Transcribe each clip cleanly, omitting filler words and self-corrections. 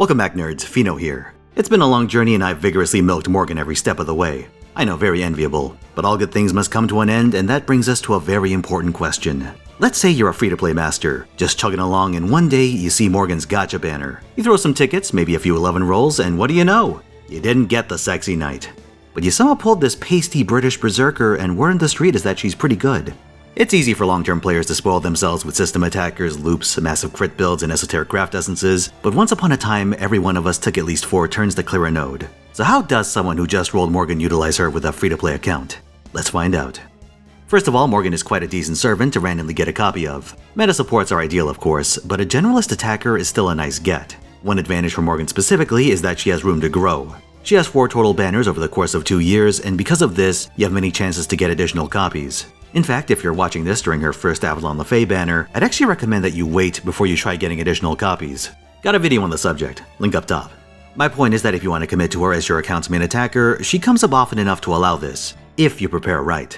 Welcome back, nerds. Fino here. It's been a long journey and I've vigorously milked Morgan every step of the way. I know, very enviable. But all good things must come to an end, and that brings us to a very important question. Let's say you're a free-to-play master, just chugging along, and one day you see Morgan's gacha banner. You throw some tickets, maybe a few 11 rolls, and what do you know? You didn't get the sexy knight. But you somehow pulled this pasty British berserker, and word on the street is that she's pretty good. It's easy for long-term players to spoil themselves with system attackers, loops, massive crit builds, and esoteric craft essences, but once upon a time, every one of us took at least 4 turns to clear a node. So how does someone who just rolled Morgan utilize her with a free-to-play account? Let's find out. First of all, Morgan is quite a decent servant to randomly get a copy of. Meta supports are ideal, of course, but a generalist attacker is still a nice get. One advantage for Morgan specifically is that she has room to grow. She has 4 total banners over the course of 2 years, and because of this, you have many chances to get additional copies. In fact, if you're watching this during her first Avalon LaFay banner, I'd actually recommend that you wait before you try getting additional copies. Got a video on the subject, link up top. My point is that if you want to commit to her as your account's main attacker, she comes up often enough to allow this, if you prepare right.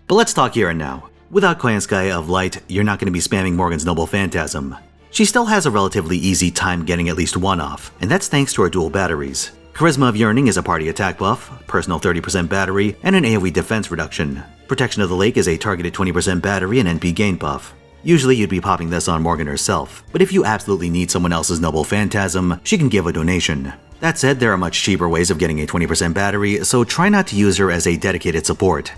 But let's talk here and now. Without Koyanskaya of Light, you're not going to be spamming Morgan's Noble Phantasm. She still has a relatively easy time getting at least one off, and that's thanks to her dual batteries. Charisma of Yearning is a party attack buff, personal 30% battery, and an AoE defense reduction. Protection of the Lake is a targeted 20% battery and NP gain buff. Usually you'd be popping this on Morgan herself, but if you absolutely need someone else's Noble Phantasm, she can give a donation. That said, there are much cheaper ways of getting a 20% battery, so try not to use her as a dedicated support.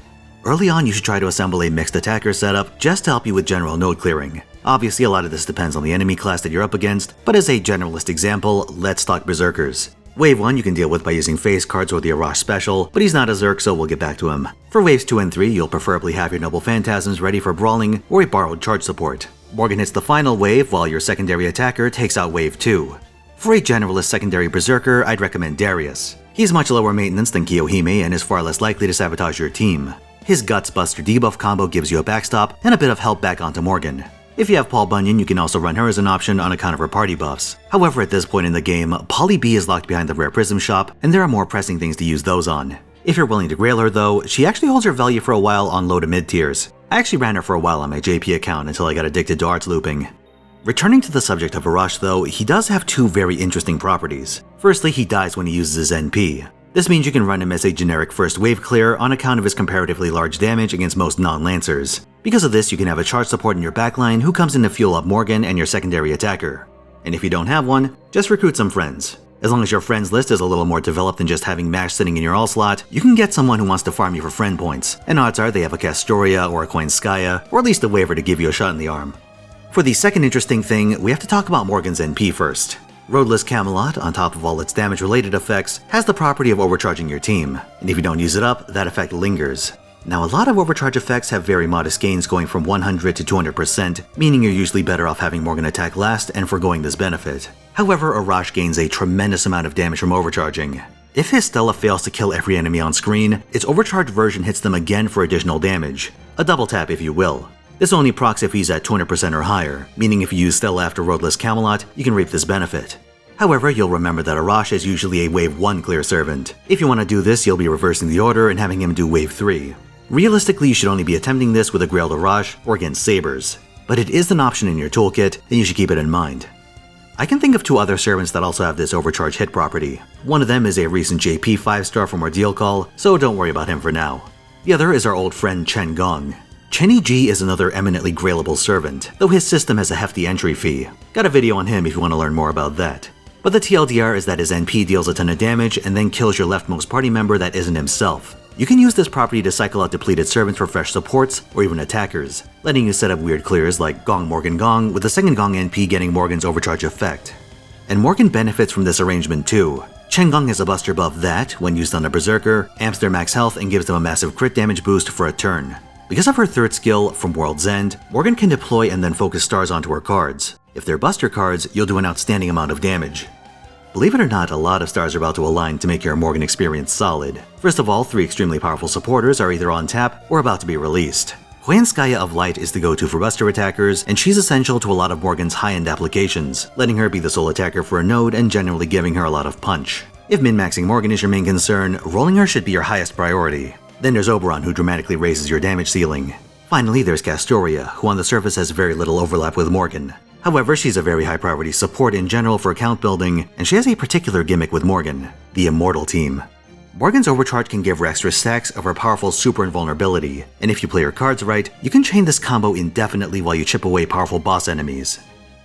Early on, you should try to assemble a mixed attacker setup just to help you with general node clearing. Obviously, a lot of this depends on the enemy class that you're up against, but as a generalist example, let's talk Berserkers. Wave 1 you can deal with by using face cards or the Arash special, but he's not a Zerk, so we'll get back to him. For waves 2 and 3, you'll preferably have your Noble Phantasms ready for brawling or a borrowed charge support. Morgan hits the final wave while your secondary attacker takes out wave 2. For a generalist secondary Berserker, I'd recommend Darius. He's much lower maintenance than Kiyohime and is far less likely to sabotage your team. His Guts Buster debuff combo gives you a backstop and a bit of help back onto Morgan. If you have Paul Bunyan, you can also run her as an option on account of her party buffs. However, at this point in the game, Polly B is locked behind the Rare Prism shop, and there are more pressing things to use those on. If you're willing to grail her though, she actually holds her value for a while on low to mid tiers. I actually ran her for a while on my JP account until I got addicted to arts looping. Returning to the subject of Arash though, he does have 2 very interesting properties. Firstly, he dies when he uses his NP. This means you can run him as a generic first wave clear on account of his comparatively large damage against most non-lancers. Because of this, you can have a charge support in your backline who comes in to fuel up Morgan and your secondary attacker. And if you don't have one, just recruit some friends. As long as your friends list is a little more developed than just having Mash sitting in your all slot, you can get someone who wants to farm you for friend points, and odds are they have a Castoria or a Koyanskaya, or at least a waiver to give you a shot in the arm. For the second interesting thing, we have to talk about Morgan's NP first. Roadless Camelot, on top of all its damage-related effects, has the property of overcharging your team, and if you don't use it up, that effect lingers. Now, a lot of overcharge effects have very modest gains going from 100 to 200%, meaning you're usually better off having Morgan attack last and foregoing this benefit. However, Arash gains a tremendous amount of damage from overcharging. If his Stella fails to kill every enemy on screen, its overcharged version hits them again for additional damage. A double tap, if you will. This only procs if he's at 200% or higher, meaning if you use Stella after Roadless Camelot, you can reap this benefit. However, you'll remember that Arash is usually a wave 1 clear servant. If you want to do this, you'll be reversing the order and having him do wave 3. Realistically, you should only be attempting this with a Grailed Arash or against Sabers, but it is an option in your toolkit, and you should keep it in mind. I can think of 2 other servants that also have this overcharge hit property. One of them is a recent JP 5-star from Ordeal Call, so don't worry about him for now. The other is our old friend Chen Gong. Chenny G is another eminently grailable servant, though his system has a hefty entry fee. Got a video on him if you want to learn more about that. But the TLDR is that his NP deals a ton of damage and then kills your leftmost party member that isn't himself. You can use this property to cycle out depleted servants for fresh supports or even attackers, letting you set up weird clears like Gong Morgan Gong with the second Gong NP getting Morgan's overcharge effect. And Morgan benefits from this arrangement too. Chen Gong has a buster buff that, when used on a Berserker, amps their max health and gives them a massive crit damage boost for a turn. Because of her third skill, From World's End, Morgan can deploy and then focus stars onto her cards. If they're buster cards, you'll do an outstanding amount of damage. Believe it or not, a lot of stars are about to align to make your Morgan experience solid. First of all, 3 extremely powerful supporters are either on tap or about to be released. Koyanskaya of Light is the go-to for buster attackers, and she's essential to a lot of Morgan's high-end applications, letting her be the sole attacker for a node and generally giving her a lot of punch. If min-maxing Morgan is your main concern, rolling her should be your highest priority. Then there's Oberon, who dramatically raises your damage ceiling. Finally, there's Castoria, who on the surface has very little overlap with Morgan. However, she's a very high priority support in general for account building, and she has a particular gimmick with Morgan, the Immortal team. Morgan's overcharge can give her extra stacks of her powerful super invulnerability, and if you play her cards right, you can chain this combo indefinitely while you chip away powerful boss enemies.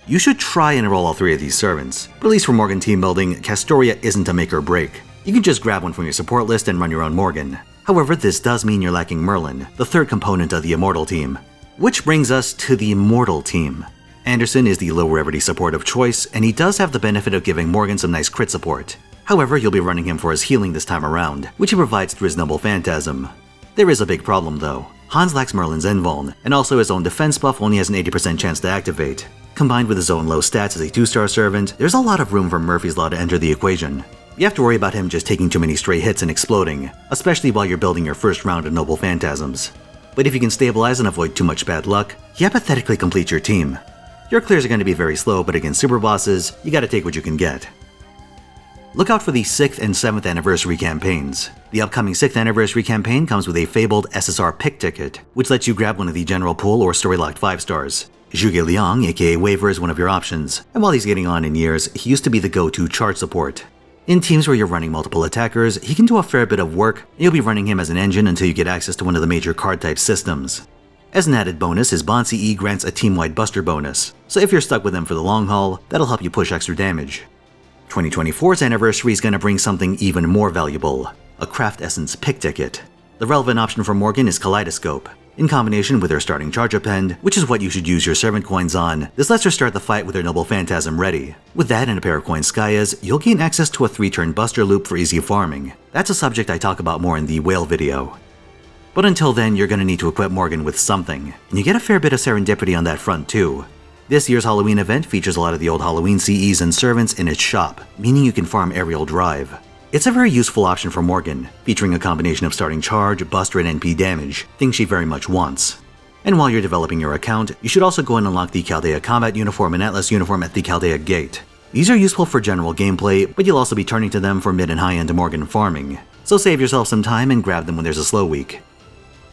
You should try and enroll all 3 of these servants, but at least for Morgan team building, Castoria isn't a make or break. You can just grab one from your support list and run your own Morgan. However, this does mean you're lacking Merlin, the 3rd component of the Immortal team. Which brings us to the Mortal team. Anderson is the low rarity support of choice, and he does have the benefit of giving Morgan some nice crit support. However, you'll be running him for his healing this time around, which he provides through his Noble Phantasm. There is a big problem though. Hans lacks Merlin's invuln, and also his own defense buff only has an 80% chance to activate. Combined with his own low stats as a 2-star servant, there's a lot of room for Murphy's Law to enter the equation. You have to worry about him just taking too many stray hits and exploding, especially while you're building your first round of Noble Phantasms. But if you can stabilize and avoid too much bad luck, he hypothetically completes your team. Your clears are going to be very slow, but against super bosses, you gotta take what you can get. Look out for the 6th and 7th anniversary campaigns. The upcoming 6th anniversary campaign comes with a fabled SSR pick ticket, which lets you grab one of the general pool or story-locked 5-stars. Zhuge Liang, aka Waver, is one of your options, and while he's getting on in years, he used to be the go-to charge support. In teams where you're running multiple attackers, he can do a fair bit of work, and you'll be running him as an engine until you get access to one of the major card-type systems. As an added bonus, his Bond CE grants a team-wide buster bonus, so if you're stuck with him for the long haul, that'll help you push extra damage. 2024's anniversary is going to bring something even more valuable, a Craft Essence pick ticket. The relevant option for Morgan is Kaleidoscope. In combination with her starting charge append, which is what you should use your servant coins on, this lets her start the fight with her Noble Phantasm ready. With that and a pair of coin Skayas, you'll gain access to a 3-turn buster loop for easy farming. That's a subject I talk about more in the whale video. But until then, you're going to need to equip Morgan with something, and you get a fair bit of serendipity on that front too. This year's Halloween event features a lot of the old Halloween CEs and servants in its shop, meaning you can farm Aerial Drive. It's a very useful option for Morgan, featuring a combination of starting charge, buster, and NP damage, things she very much wants. And while you're developing your account, you should also go and unlock the Chaldea Combat Uniform and Atlas Uniform at the Chaldea Gate. These are useful for general gameplay, but you'll also be turning to them for mid and high-end Morgan farming, so save yourself some time and grab them when there's a slow week.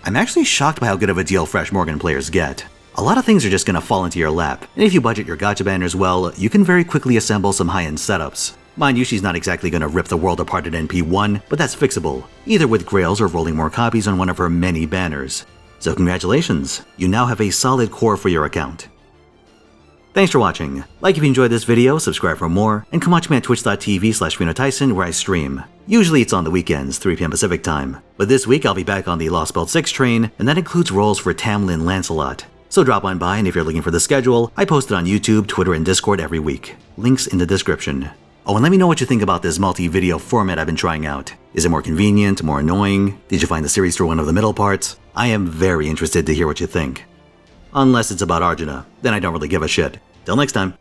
I'm actually shocked by how good of a deal fresh Morgan players get. A lot of things are just gonna fall into your lap, and if you budget your gacha banners well, you can very quickly assemble some high-end setups. Mind you, she's not exactly gonna rip the world apart at NP1, but that's fixable, either with grails or rolling more copies on one of her many banners. So congratulations, you now have a solid core for your account. Thanks for watching. Like if you enjoyed this video, subscribe for more, and come watch me at twitch.tv/Finotaisen where I stream. Usually it's on the weekends, 3 PM Pacific time. But this week I'll be back on the Lost Belt 6 train, and that includes roles for Tamlin Lancelot. So drop on by, and if you're looking for the schedule, I post it on YouTube, Twitter, and Discord every week. Links in the description. Oh, and let me know what you think about this multi-video format I've been trying out. Is it more convenient, more annoying? Did you find the series through one of the middle parts? I am very interested to hear what you think. Unless it's about Arjuna, then I don't really give a shit. Till next time.